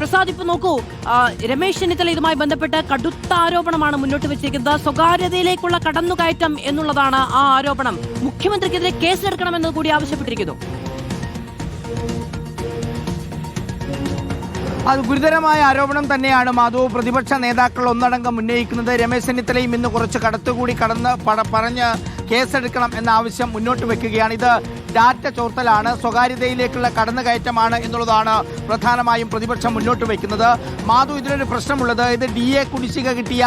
പ്രസാദ്, ഇപ്പൊ നോക്കൂ, രമേശ് ചെന്നിത്തല ഇതുമായി ബന്ധപ്പെട്ട് കടുത്ത ആരോപണമാണ് മുന്നോട്ട് വെച്ചിരിക്കുന്നത്. സ്വകാര്യതയിലേക്കുള്ള കടന്നുകയറ്റം എന്നുള്ളതാണ് ആ ആരോപണം. മുഖ്യമന്ത്രിക്കെതിരെ കേസെടുക്കണമെന്ന് കൂടി ആവശ്യപ്പെട്ടിരിക്കുന്നു. അത് ഗുരുതരമായ ആരോപണം തന്നെയാണ് മാധു. പ്രതിപക്ഷ നേതാക്കൾ ഒന്നടങ്കം ഉന്നയിക്കുന്നത്. രമേശ് ചെന്നിത്തലയും ഇന്ന് കുറച്ച് കടത്തുകൂടി പറഞ്ഞ് കേസെടുക്കണം എന്ന ആവശ്യം മുന്നോട്ട് വെക്കുകയാണ്. ഇത് ഡാറ്റ ചോർത്തലാണ്, സ്വകാര്യതയിലേക്കുള്ള കടന്നുകയറ്റമാണ് എന്നുള്ളതാണ് പ്രധാനമായും പ്രതിപക്ഷം മുന്നോട്ട് വയ്ക്കുന്നത്. മാധു, ഇതിലൊരു പ്രശ്നമുള്ളത്, ഇത് DA കുടിശ്ശിക കിട്ടിയ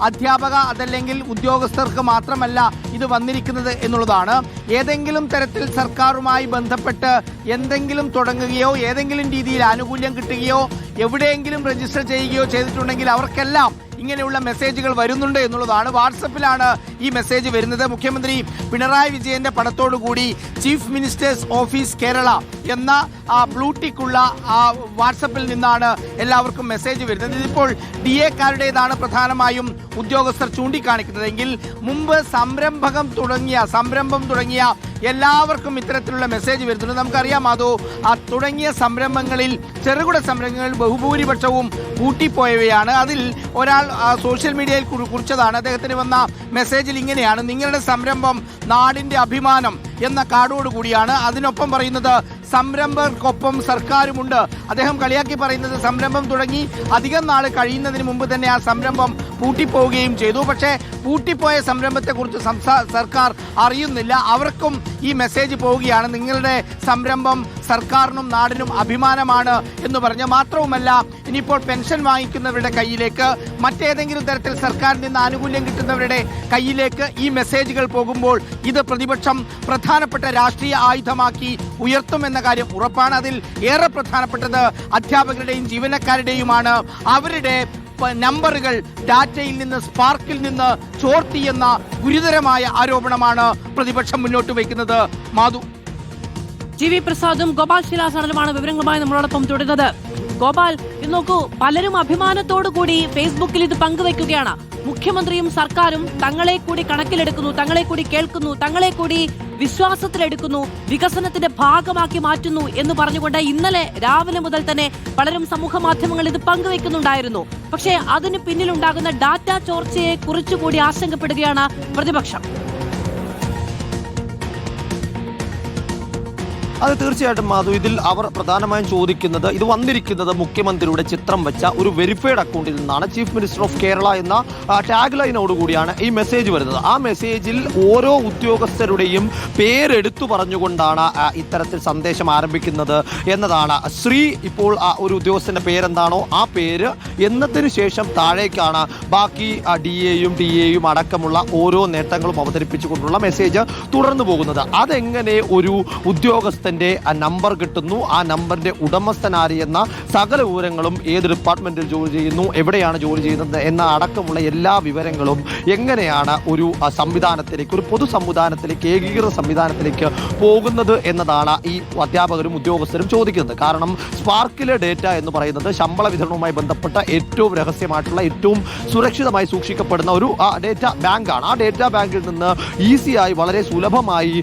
അധ്യാപക അതല്ലെങ്കിൽ ഉദ്യോഗസ്ഥർക്ക് മാത്രമല്ല ഇത് വന്നിരിക്കുന്നത് എന്നുള്ളതാണ്. ഏതെങ്കിലും തരത്തിൽ സർക്കാരുമായി ബന്ധപ്പെട്ട് എന്തെങ്കിലും തുടങ്ങുകയോ ഏതെങ്കിലും രീതിയിൽ ആനുകൂല്യം കിട്ടുകയോ എവിടെയെങ്കിലും രജിസ്റ്റർ ചെയ്യുകയോ ചെയ്തിട്ടുണ്ടെങ്കിൽ അവർക്കെല്ലാം ഇങ്ങനെയുള്ള മെസ്സേജുകൾ വരുന്നുണ്ട് എന്നുള്ളതാണ്. വാട്സപ്പിലാണ് ഈ മെസ്സേജ് വരുന്നത്. മുഖ്യമന്ത്രി പിണറായി വിജയന്റെ പടത്തോടുകൂടി ചീഫ് മിനിസ്റ്റേഴ്സ് ഓഫീസ് കേരള എന്ന ബ്ലൂടിക്കുള്ള വാട്സപ്പിൽ നിന്നാണ് എല്ലാവർക്കും മെസ്സേജ് വരുന്നത്. ഇതിപ്പോൾ DA-കാരുടേതാണ് പ്രധാനമായും ഉദ്യോഗസ്ഥർ ചൂണ്ടിക്കാണിക്കുന്നതെങ്കിൽ മുമ്പ് സംരംഭം തുടങ്ങിയ എല്ലാവർക്കും ഇത്തരത്തിലുള്ള മെസ്സേജ് വരുന്നുണ്ട്. നമുക്കറിയാം മാധു, തുടങ്ങിയ സംരംഭങ്ങളിൽ ചെറുകിട സംരംഭങ്ങൾ ബഹുഭൂരിപക്ഷവും പൂട്ടിപ്പോയവയാണ്. അതിൽ ഒരാൾ സോഷ്യൽ മീഡിയയിൽ കുറിച്ചതാണ്. അദ്ദേഹത്തിന് വന്ന മെസ്സേജിൽ ഇങ്ങനെയാണ്: നിങ്ങളുടെ സംരംഭം നാടിന്റെ അഭിമാനം എന്ന കാർഡോട് കൂടിയാണ്. അതിനൊപ്പം പറയുന്നത് സംരംഭകർക്കൊപ്പം സർക്കാരുമുണ്ട്. അദ്ദേഹം കളിയാക്കി പറയുന്നത് സംരംഭം തുടങ്ങി അധികം നാൾ കഴിയുന്നതിന് മുമ്പ് തന്നെ ആ സംരംഭം പൂട്ടിപ്പോവുകയും ചെയ്തു. പക്ഷേ പൂട്ടിപ്പോയ സംരംഭത്തെക്കുറിച്ച് സർക്കാർ അറിയുന്നില്ല. അവർക്കും ഈ മെസ്സേജ് പോവുകയാണ്: നിങ്ങളുടെ സംരംഭം സർക്കാരിനും നാടിനും അഭിമാനമാണ് എന്ന് പറഞ്ഞ്. മാത്രവുമല്ല, ഇനിയിപ്പോൾ പെൻഷൻ വാങ്ങിക്കുന്നവരുടെ കയ്യിലേക്ക്, മറ്റേതെങ്കിലും തരത്തിൽ സർക്കാരിൽ നിന്ന് ആനുകൂല്യം കിട്ടുന്നവരുടെ കയ്യിലേക്ക് ഈ മെസ്സേജുകൾ പോകുമ്പോൾ ഇത് പ്രതിപക്ഷം പ്രധാനപ്പെട്ട രാഷ്ട്രീയ ആയുധമാക്കി ഉയർത്തുമെന്ന കാര്യം ഉറപ്പാണ്. അതിൽ ഏറെ പ്രധാനപ്പെട്ടത് അധ്യാപകരുടെയും ജീവനക്കാരുടെയുമാണ്. അവരുടെ നമ്പറുകൾ ഡാറ്റയിൽ നിന്ന്, സ്പാർക്കിൽ നിന്ന് ചോർത്തിയെന്ന ഗുരുതരമായ ആരോപണമാണ് പ്രതിപക്ഷം മുന്നോട്ട് വയ്ക്കുന്നത്. മാധു, GV പ്രസാദും ഗോപാൽ ശിലാസാണലുമാണ് വിവരങ്ങളുമായി നമ്മളോടൊപ്പം തുടരുന്നത്. ഗോപാൽ, ഇത് നോക്കൂ, പലരും അഭിമാനത്തോടു കൂടി ഫേസ്ബുക്കിൽ ഇത് പങ്കുവെക്കുകയാണ്. മുഖ്യമന്ത്രിയും സർക്കാരും തങ്ങളെ കൂടി കണക്കിലെടുക്കുന്നു, തങ്ങളെ കൂടി കേൾക്കുന്നു, തങ്ങളെ കൂടി വിശ്വാസത്തിലെടുക്കുന്നു, വികസനത്തിന്റെ ഭാഗമാക്കി മാറ്റുന്നു എന്ന് പറഞ്ഞുകൊണ്ട് ഇന്നലെ രാവിലെ മുതൽ തന്നെ പലരും സമൂഹ മാധ്യമങ്ങളിൽ ഇത് പങ്കുവെക്കുന്നുണ്ടായിരുന്നു. പക്ഷേ അതിന് പിന്നിലുണ്ടാകുന്ന ഡാറ്റ ചോർച്ചയെ കുറിച്ചുകൂടി ആശങ്കപ്പെടുകയാണ് പ്രതിപക്ഷം. അത് തീർച്ചയായിട്ടും മാധു, ഇതിൽ അവർ പ്രധാനമായും ചോദിക്കുന്നത്, ഇത് വന്നിരിക്കുന്നത് മുഖ്യമന്ത്രിയുടെ ചിത്രം വെച്ച ഒരു വെരിഫൈഡ് അക്കൗണ്ടിൽ നിന്നാണ്. ചീഫ് മിനിസ്റ്റർ ഓഫ് കേരള എന്ന ടാഗ് ലൈനോടുകൂടിയാണ് ഈ മെസ്സേജ് വരുന്നത്. ആ മെസ്സേജിൽ ഓരോ ഉദ്യോഗസ്ഥരുടെയും പേരെടുത്തു പറഞ്ഞുകൊണ്ടാണ് ഇത്തരത്തിൽ സന്ദേശം ആരംഭിക്കുന്നത് എന്നതാണ്. ശ്രീ, ഇപ്പോൾ ഒരു ഉദ്യോഗസ്ഥന്റെ പേരെന്താണോ ആ പേര് എന്നതിന് ശേഷം താഴേക്കാണ് ബാക്കി DA-യും അടക്കമുള്ള ഓരോ നേട്ടങ്ങളും അവതരിപ്പിച്ചുകൊണ്ടുള്ള മെസ്സേജ് തുടർന്നു പോകുന്നത്. അതെങ്ങനെ ഒരു ഉദ്യോഗസ്ഥ നമ്പർ കിട്ടുന്നു, ആ നമ്പറിന്റെ ഉടമസ്ഥനാര് എന്ന സകല വിവരങ്ങളും, ഏത് ഡിപ്പാർട്ട്മെന്റിൽ ജോലി ചെയ്യുന്നു, എവിടെയാണ് ജോലി ചെയ്യുന്നത് എന്ന അടക്കമുള്ള എല്ലാ വിവരങ്ങളും എങ്ങനെയാണ് ഒരു സംവിധാനത്തിലേക്ക്, ഒരു പൊതു സംവിധാനത്തിലേക്ക്, ഏകീകൃത സംവിധാനത്തിലേക്ക് പോകുന്നത് എന്നതാണ് ഈ അധ്യാപകരും ഉദ്യോഗസ്ഥരും ചോദിക്കുന്നത്. കാരണം സ്പാർക്കിലെ ഡേറ്റ എന്ന് പറയുന്നത് ശമ്പള വിതരണവുമായി ബന്ധപ്പെട്ട ഏറ്റവും രഹസ്യമായിട്ടുള്ള, ഏറ്റവും സുരക്ഷിതമായി സൂക്ഷിക്കപ്പെടുന്ന ഒരു ഡേറ്റ ബാങ്കാണ്. ആ ഡേറ്റ ബാങ്കിൽ നിന്ന് ഈസിയായി, വളരെ സുലഭമായി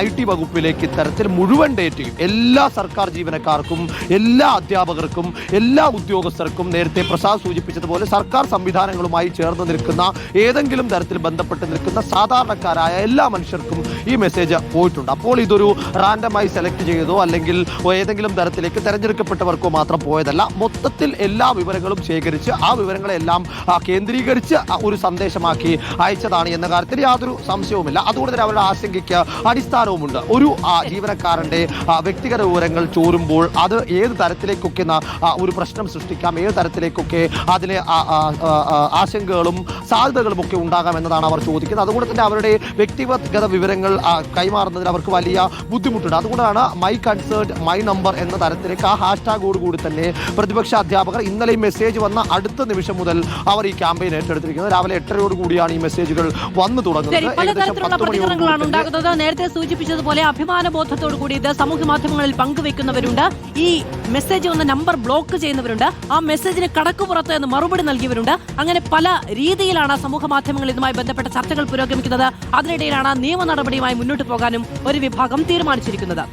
IT വകുപ്പിലേക്ക് ഇത്തരത്തിൽ മുഴുവൻ ഡേറ്റയും എല്ലാ സർക്കാർ ജീവനക്കാർക്കും, എല്ലാ അധ്യാപകർക്കും, എല്ലാ ഉദ്യോഗസ്ഥർക്കും, നേരത്തെ പ്രസാദ് സൂചിപ്പിച്ചതുപോലെ സർക്കാർ സംവിധാനങ്ങളുമായി ചേർന്ന് നിൽക്കുന്ന, ഏതെങ്കിലും തരത്തിൽ ബന്ധപ്പെട്ട് നിൽക്കുന്ന സാധാരണക്കാരായ എല്ലാ മനുഷ്യർക്കും ഈ മെസ്സേജ് പോയിട്ടുണ്ട്. അപ്പോൾ ഇതൊരു റാൻഡമായി സെലക്ട് ചെയ്തോ അല്ലെങ്കിൽ ഏതെങ്കിലും തരത്തിലേക്ക് തെരഞ്ഞെടുക്കപ്പെട്ടവർക്കോ മാത്രം പോയതല്ല. മൊത്തത്തിൽ എല്ലാ വിവരങ്ങളും ശേഖരിച്ച് ആ വിവരങ്ങളെല്ലാം കേന്ദ്രീകരിച്ച് ഒരു സന്ദേശമാക്കി അയച്ചതാണ് എന്ന കാര്യത്തിൽ യാതൊരു സംശയവുമില്ല. അതുകൊണ്ട് തന്നെ അവരുടെ ആശങ്കയ്ക്ക് അടിസ്ഥാനവുമുണ്ട്. ഒരു ജീവനക്കാരന്റെ വ്യക്തിഗത വിവരങ്ങൾ ചോരുമ്പോൾ അത് ഏത് തരത്തിലേക്കൊക്കെ ഒരു പ്രശ്നം സൃഷ്ടിക്കാം, ഏത് തരത്തിലേക്കൊക്കെ അതിലെ ആശങ്കകളും സാധ്യതകളും ഒക്കെ ഉണ്ടാകാം എന്നതാണ് അവർ ചോദിക്കുന്നത്. അതുകൊണ്ട് തന്നെ അവരുടെ വ്യക്തിഗത വിവരങ്ങൾ കൈമാറുന്നതിന് അവർക്ക് വലിയ ബുദ്ധിമുട്ടുണ്ട്. അതുകൊണ്ടാണ് മൈ കൺസേർട്ട് മൈ നമ്പർ എന്ന തരത്തിലേക്ക് ആ ഹാഷ്ടാഗോട് കൂടി തന്നെ പ്രതിപക്ഷ അധ്യാപകർ ഇന്നലെ ഈ മെസ്സേജ് വന്ന അടുത്ത നിമിഷം മുതൽ അവർ ഈ ക്യാമ്പയിൻ ഏറ്റെടുത്തിരിക്കുന്നത്. രാവിലെ 8:30 കൂടിയാണ് ഈ മെസ്സേജുകൾ വന്നു തുടങ്ങുന്നത്. നേരത്തെ സൂചിപ്പിച്ചതുപോലെ അഭിമാനബോധത്തോടു കൂടി ഇത് സമൂഹ മാധ്യമങ്ങളിൽ പങ്കുവെക്കുന്നവരുണ്ട്. ഈ മെസ്സേജ് വന്ന നമ്പർ ബ്ലോക്ക് ചെയ്യുന്നവരുണ്ട്. ആ മെസ്സേജിന് കടക്കുപുറത്ത് എന്ന് മറുപടി നൽകിയവരുണ്ട്. അങ്ങനെ പല രീതിയിലാണ് സമൂഹ മാധ്യമങ്ങൾ ഇതുമായി ബന്ധപ്പെട്ട ചർച്ചകൾ പുരോഗമിക്കുന്നത്. അതിനിടയിലാണ് നിയമ നടപടിയുമായി മുന്നോട്ട് പോകാനും ഒരു വിഭാഗം തീരുമാനിച്ചിരിക്കുന്നത്.